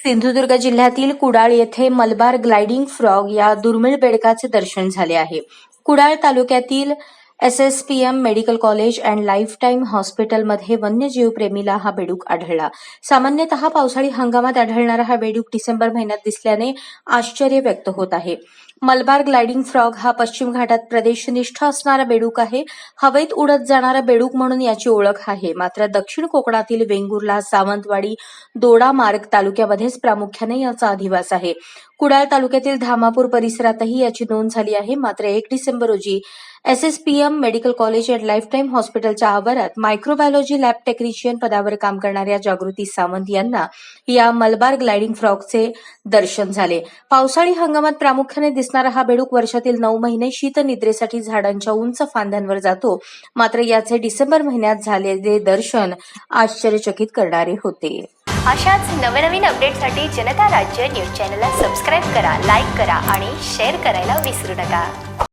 सिंधुदुर्ग जिल्ह्यातील कुडाळ येथे Malabar gliding frog या दुर्मिळ बेडकाचे दर्शन झाले आहे. कुडाळ तालुक्यातील SSPM medical college and lifetime हॉस्पिटलमध्ये वन्यजीव प्रेमीला हा बेडूक आढळला. सामान्यतः पावसाळी हंगामात आढळणारा हा बेडूक डिसेंबर महिन्यात दिसल्याने आश्चर्य व्यक्त होत आहे. मलबार ग्लायडिंग फ्रॉग हा पश्चिम घाटात प्रदेशनिष्ठ असणारा बेडूक आहे. हवेत उडत जाणारा बेडूक म्हणून याची ओळख आहे. मात्र दक्षिण कोकणातील वेंगुर्ला, सावंतवाडी, दोडामार्ग तालुक्यामध्येच प्रामुख्याने याचा अधिवास आहे. कुडाळ तालुक्यातील धामापूर परिसरातही याची नोंद झाली आहे. मात्र 1 डिसेंबर रोजी SSPM medical college and lifetime हॉस्पिटलच्या आवारात मायक्रोबायोलॉजी लॅब टेक्निशियन पदावर काम करणाऱ्या जागृती सावंत यांना या मलबार ग्लायडिंग फ्रॉगचे दर्शन झाले. पावसाळी हंगामात प्रामुख्याने दिसणारा हा बेडूक वर्षातील 9 महिने शीतनिद्रेसाठी झाडांच्या उंच फांद्यांवर जातो. मात्र याचे डिसेंबर महिन्यात झालेले दर्शन आश्चर्यचकित करणारे होते. अशाच नवनवीन अपडेटसाठी जनता राज्य न्यूज चॅनलला सबस्क्राईब करा, लाईक करा आणि शेअर करायला विसरू नका.